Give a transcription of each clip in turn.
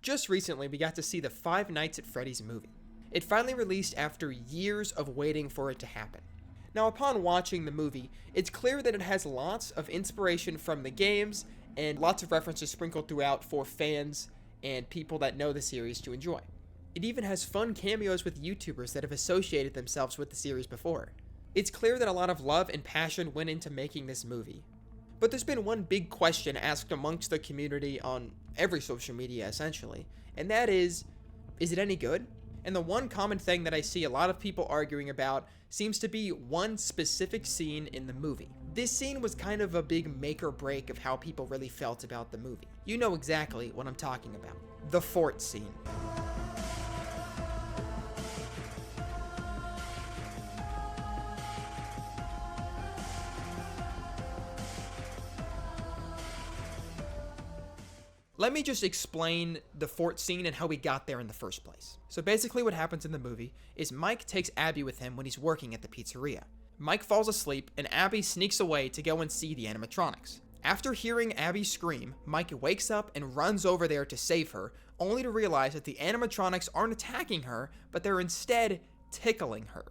Just recently, we got to see the Five Nights at Freddy's movie. It finally released after years of waiting for it to happen. Now, upon watching the movie, it's clear that it has lots of inspiration from the games and lots of references sprinkled throughout for fans and people that know the series to enjoy. It even has fun cameos with YouTubers that have associated themselves with the series before. It's clear that a lot of love and passion went into making this movie. But there's been one big question asked amongst the community on every social media essentially, and that is it any good? And the one common thing that I see a lot of people arguing about seems to be one specific scene in the movie. This scene was kind of a big make or break of how people really felt about the movie. You know exactly what I'm talking about. The fort scene. Let me just explain the fort scene and how we got there in the first place. So basically what happens in the movie is Mike takes Abby with him when he's working at the pizzeria. Mike falls asleep and Abby sneaks away to go and see the animatronics. After hearing Abby scream, Mike wakes up and runs over there to save her, only to realize that the animatronics aren't attacking her, but they're instead tickling her.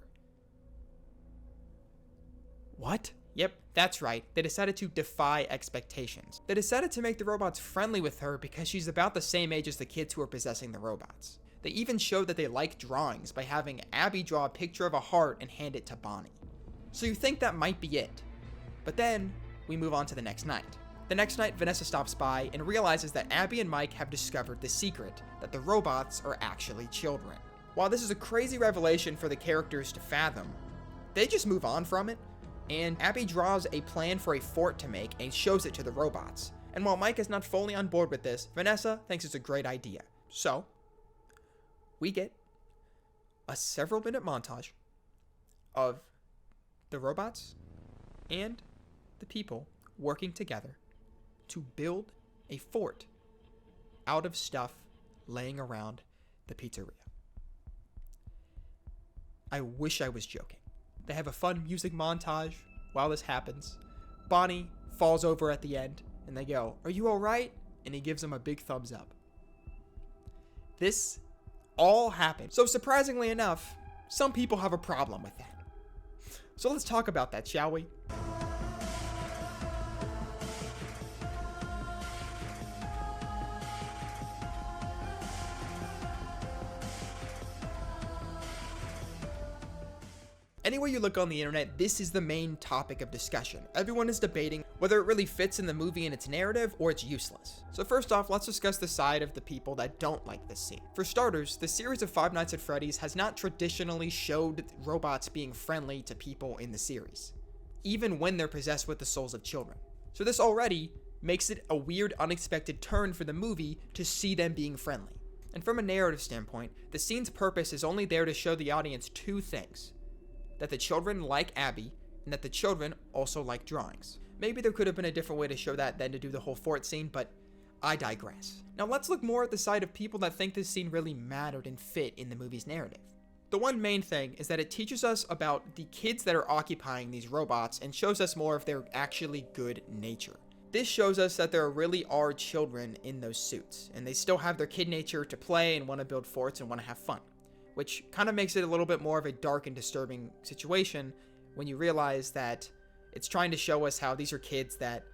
What? Yep, that's right. They decided to defy expectations. They decided to make the robots friendly with her because she's about the same age as the kids who are possessing the robots. They even showed that they like drawings by having Abby draw a picture of a heart and hand it to Bonnie. So you think that might be it. But then, we move on to the next night. The next night, Vanessa stops by and realizes that Abby and Mike have discovered the secret, that the robots are actually children. While this is a crazy revelation for the characters to fathom, they just move on from it. And Abby draws a plan for a fort to make and shows it to the robots. And while Mike is not fully on board with this, Vanessa thinks it's a great idea. So, we get a several-minute montage of the robots and the people working together to build a fort out of stuff laying around the pizzeria. I wish I was joking. They have a fun music montage while this happens. Bonnie falls over at the end, and they go, "Are you alright?" And he gives them a big thumbs up. This all happened. So surprisingly enough, some people have a problem with that. So let's talk about that, shall we? Anywhere you look on the internet, this is the main topic of discussion. Everyone is debating whether it really fits in the movie and its narrative or it's useless. So first off, let's discuss the side of the people that don't like this scene. For starters, the series of Five Nights at Freddy's has not traditionally showed robots being friendly to people in the series, even when they're possessed with the souls of children. So this already makes it a weird, unexpected turn for the movie to see them being friendly. And from a narrative standpoint, the scene's purpose is only there to show the audience two things: that the children like Abby, and that the children also like drawings. Maybe there could have been a different way to show that than to do the whole fort scene, but I digress. Now let's look more at the side of people that think this scene really mattered and fit in the movie's narrative. The one main thing is that it teaches us about the kids that are occupying these robots and shows us more of their actually good nature. This shows us that there really are children in those suits, and they still have their kid nature to play and want to build forts and want to have fun, which kind of makes it a little bit more of a dark and disturbing situation when you realize that it's trying to show us how these are kids that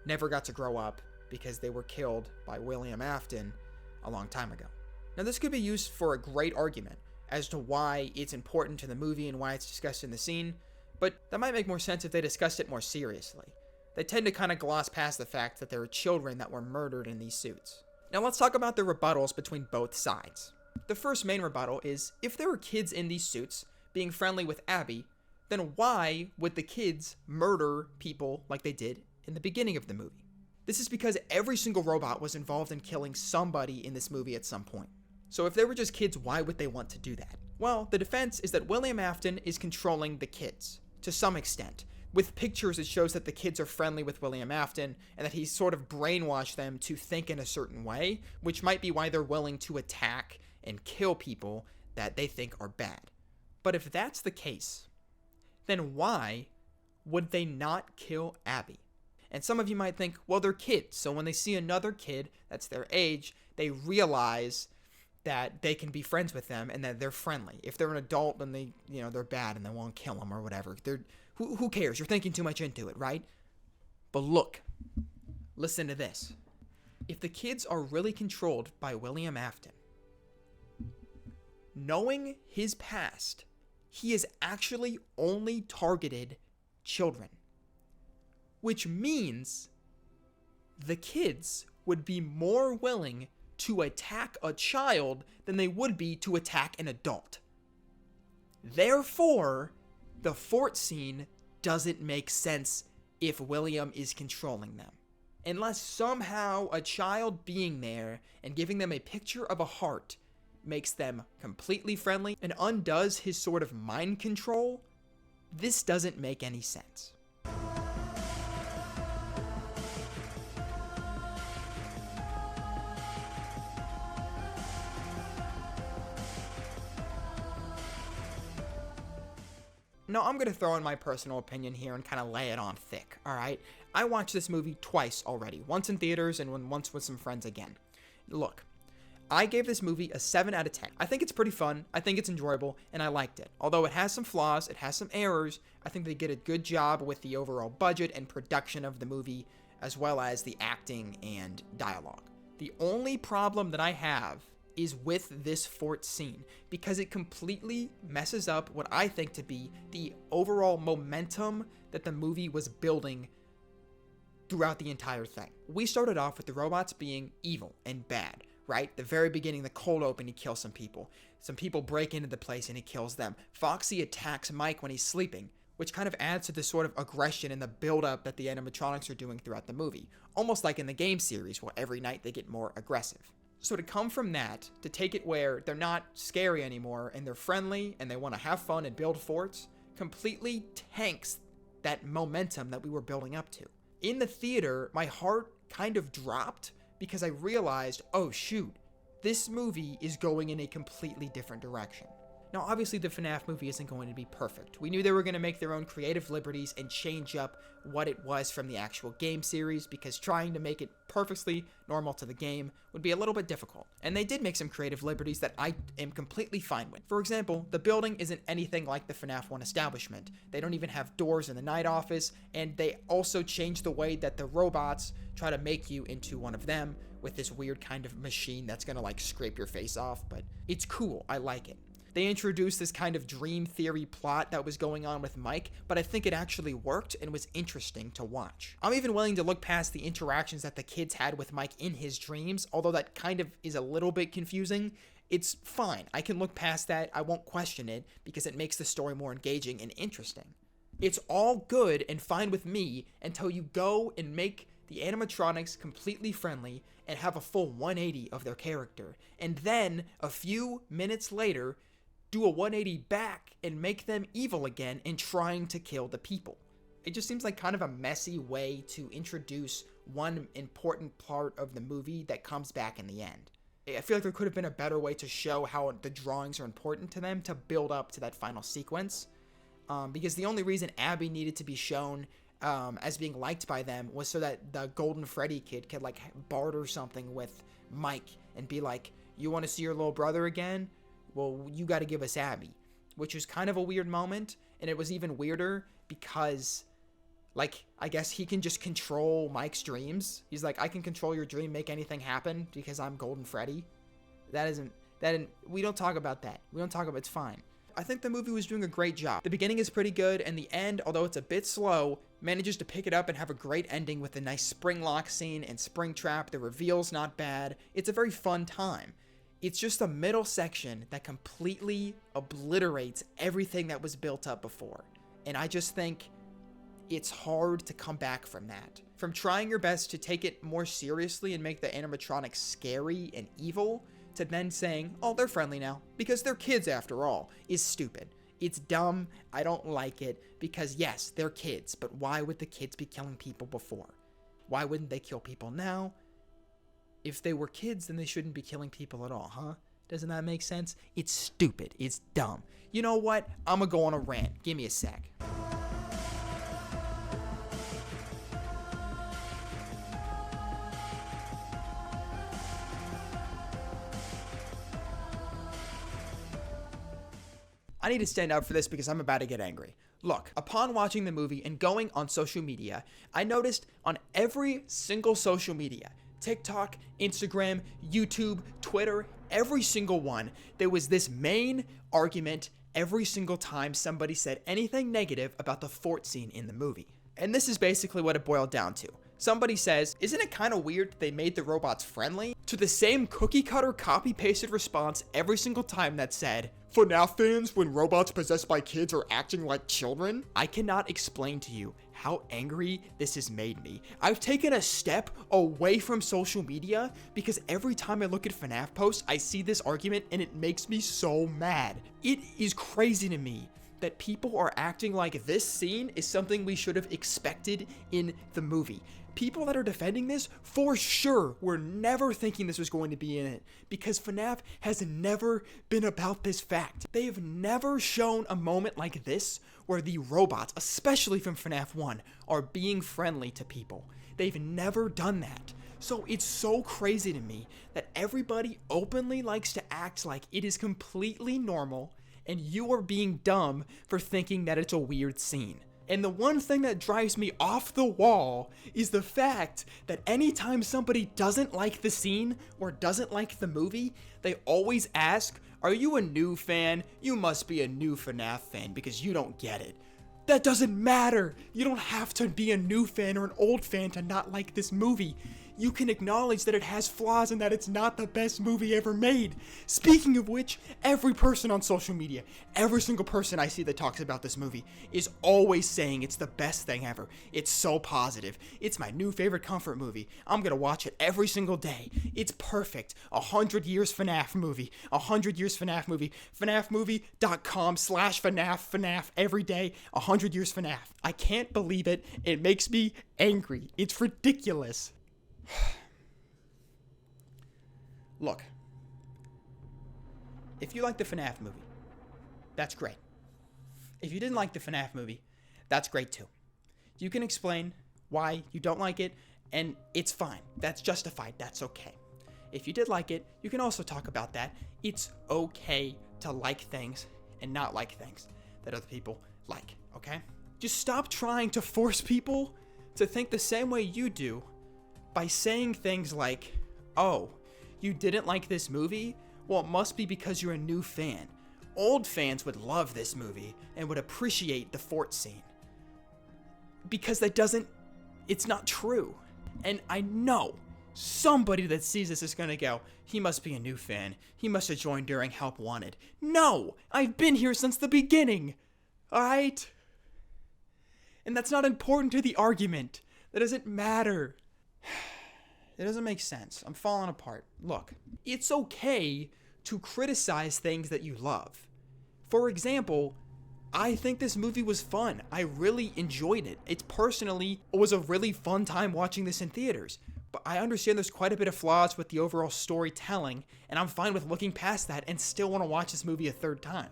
never got to grow up because they were killed by William Afton a long time ago. Now, this could be used for a great argument as to why it's important to the movie and why it's discussed in the scene, but that might make more sense if they discussed it more seriously. They tend to kind of gloss past the fact that there are children that were murdered in these suits. Now, let's talk about the rebuttals between both sides. The first main rebuttal is, if there were kids in these suits being friendly with Abby, then why would the kids murder people like they did in the beginning of the movie? This is because every single robot was involved in killing somebody in this movie at some point. So if they were just kids, why would they want to do that? Well, the defense is that William Afton is controlling the kids, to some extent. With pictures, it shows that the kids are friendly with William Afton, and that he's sort of brainwashed them to think in a certain way, which might be why they're willing to attack and kill people that they think are bad. But if that's the case, then why would they not kill Abby? And some of you might think, well, they're kids, so when they see another kid that's their age, they realize that they can be friends with them and that they're friendly. If they're an adult, then they're bad and they won't kill them or whatever. Who cares? You're thinking too much into it, right? But look, listen to this. If the kids are really controlled by William Afton, knowing his past, he has actually only targeted children, which means the kids would be more willing to attack a child than they would be to attack an adult. Therefore, the fort scene doesn't make sense if William is controlling them. Unless somehow a child being there and giving them a picture of a heart makes them completely friendly and undoes his sort of mind control, this doesn't make any sense. Now, I'm going to throw in my personal opinion here and kind of lay it on thick, alright? I watched this movie twice already, once in theaters and once with some friends again. Look, I gave this movie a 7 out of 10. I think it's pretty fun, I think it's enjoyable, and I liked it. Although it has some flaws, it has some errors, I think they did a good job with the overall budget and production of the movie, as well as the acting and dialogue. The only problem that I have is with this fort scene, because it completely messes up what I think to be the overall momentum that the movie was building throughout the entire thing. We started off with the robots being evil and bad, right? The very beginning, the cold open, he kills some people. Some people break into the place and he kills them. Foxy attacks Mike when he's sleeping, which kind of adds to the sort of aggression and the build-up that the animatronics are doing throughout the movie. Almost like in the game series, where every night they get more aggressive. So to come from that, to take it where they're not scary anymore, and they're friendly, and they want to have fun and build forts, completely tanks that momentum that we were building up to. In the theater, my heart kind of dropped, because I realized, oh shoot, this movie is going in a completely different direction. Now, obviously, the Fnaf movie isn't going to be perfect. We knew they were going to make their own creative liberties and change up what it was from the actual game series, because trying to make it perfectly normal to the game would be a little bit difficult. And they did make some creative liberties that I am completely fine with. For example, the building isn't anything like the FNAF 1 establishment. They don't even have doors in the night office, and they also changed the way that the robots try to make you into one of them with this weird kind of machine that's going to like scrape your face off, but it's cool. I like it. They introduced this kind of dream theory plot that was going on with Mike, but I think it actually worked and was interesting to watch. I'm even willing to look past the interactions that the kids had with Mike in his dreams, although that kind of is a little bit confusing. It's fine. I can look past that. I won't question it because it makes the story more engaging and interesting. It's all good and fine with me until you go and make the animatronics completely friendly and have a full 180 of their character. And then, a few minutes later, do a 180 back and make them evil again and trying to kill the people. It just seems like kind of a messy way to introduce one important part of the movie that comes back in the end. I feel like there could have been a better way to show how the drawings are important to them to build up to that final sequence. Because the only reason Abby needed to be shown as being liked by them was so that the Golden Freddy kid could like barter something with Mike and be like, you want to see your little brother again? Well, you got to give us Abby, which was kind of a weird moment, and it was even weirder because, like, I guess he can just control Mike's dreams. He's like, I can control your dream, make anything happen because I'm Golden Freddy. We don't talk about that. It's fine. I think the movie was doing a great job. The beginning is pretty good, and the end, although it's a bit slow, manages to pick it up and have a great ending with a nice spring lock scene and spring trap. The reveal's not bad. It's a very fun time. It's just the middle section that completely obliterates everything that was built up before. And I just think it's hard to come back from that. From trying your best to take it more seriously and make the animatronics scary and evil, to then saying, oh, they're friendly now, because they're kids after all, is stupid. It's dumb, I don't like it, because yes, they're kids, but why would the kids be killing people before? Why wouldn't they kill people now? If they were kids, then they shouldn't be killing people at all, huh? Doesn't that make sense? It's stupid. It's dumb. You know what? I'm gonna go on a rant. Give me a sec. I need to stand up for this because I'm about to get angry. Look, upon watching the movie and going on social media, I noticed on every single social media, TikTok, Instagram, YouTube, Twitter, every single one, there was this main argument every single time somebody said anything negative about the fort scene in the movie. And this is basically what it boiled down to. Somebody says, isn't it kind of weird that they made the robots friendly? To the same cookie cutter copy pasted response every single time that said, FNAF fans, when robots possessed by kids are acting like children? I cannot explain to you how angry this has made me. I've taken a step away from social media because every time I look at FNAF posts, I see this argument and it makes me so mad. It is crazy to me that people are acting like this scene is something we should have expected in the movie. People that are defending this, for sure, were never thinking this was going to be in it, because FNAF has never been about this fact. They have never shown a moment like this where the robots, especially from FNAF 1, are being friendly to people. They've never done that. So it's so crazy to me that everybody openly likes to act like it is completely normal, and you are being dumb for thinking that it's a weird scene. And the one thing that drives me off the wall is the fact that anytime somebody doesn't like the scene or doesn't like the movie, they always ask, are you a new fan? You must be a new FNAF fan because you don't get it. That doesn't matter. You don't have to be a new fan or an old fan to not like this movie. You can acknowledge that it has flaws and that it's not the best movie ever made. Speaking of which, every person on social media, every single person I see that talks about this movie is always saying it's the best thing ever. It's so positive. It's my new favorite comfort movie. I'm gonna watch it every single day. It's perfect. 100 years FNAF movie. 100 years FNAF movie. FNAFmovie.com/FNAF. FNAF every day. 100 years FNAF. I can't believe it. It makes me angry. It's ridiculous. Look, if you like the FNAF movie, that's great. If you didn't like the FNAF movie, that's great too. You can explain why you don't like it, and it's fine. That's justified. That's okay. If you did like it, you can also talk about that. It's okay to like things and not like things that other people like, okay? Just stop trying to force people to think the same way you do by saying things like, oh, you didn't like this movie? Well, it must be because you're a new fan. Old fans would love this movie and would appreciate the fort scene. Because it's not true. And I know somebody that sees this is gonna go, he must be a new fan. He must have joined during Help Wanted. No, I've been here since the beginning. Alright? And that's not important to the argument. That doesn't matter. It doesn't make sense. I'm falling apart. Look, it's okay to criticize things that you love. For example, I think this movie was fun. I really enjoyed it. It was a really fun time watching this in theaters. But I understand there's quite a bit of flaws with the overall storytelling, and I'm fine with looking past that and still want to watch this movie a third time.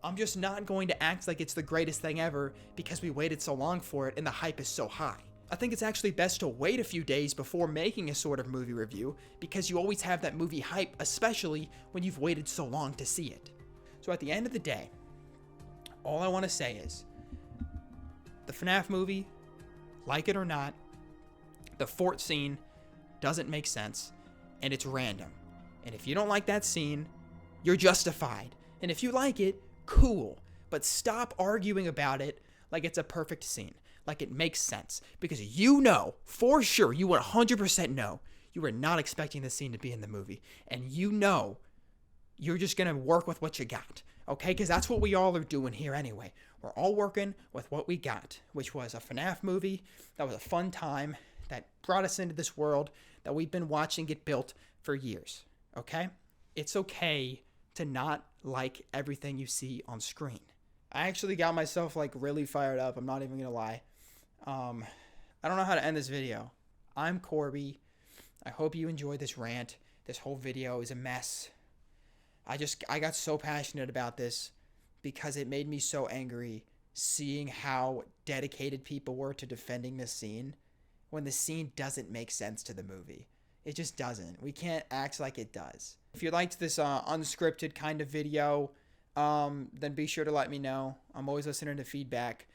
I'm just not going to act like it's the greatest thing ever because we waited so long for it and the hype is so high. I think it's actually best to wait a few days before making a sort of movie review because you always have that movie hype, especially when you've waited so long to see it. So at the end of the day, all I want to say is, the FNAF movie, like it or not, the fort scene doesn't make sense, and it's random. And if you don't like that scene, you're justified. And if you like it, cool. But stop arguing about it like it's a perfect scene. Like it makes sense. Because you know, for sure, you 100% know, you were not expecting this scene to be in the movie. And you know, you're just going to work with what you got. Okay? Because that's what we all are doing here anyway. We're all working with what we got. Which was a FNAF movie that was a fun time, that brought us into this world that we've been watching get built for years. Okay? It's okay to not like everything you see on screen. I actually got myself like really fired up. I'm not even going to lie. I don't know how to end this video. I'm Corby. I hope you enjoyed this rant. This whole video is a mess. I got so passionate about this because it made me so angry seeing how dedicated people were to defending this scene when the scene doesn't make sense to the movie. It just doesn't. We can't act like it does. If you liked this unscripted kind of video, then be sure to let me know. I'm always listening to feedback.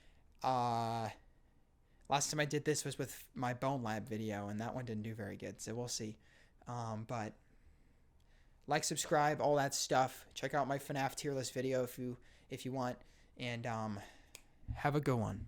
Last time I did this was with my Bone Lab video, and that one didn't do very good, so we'll see. But like, subscribe, all that stuff. Check out my Fnaf tier list video if you want, and have a good one.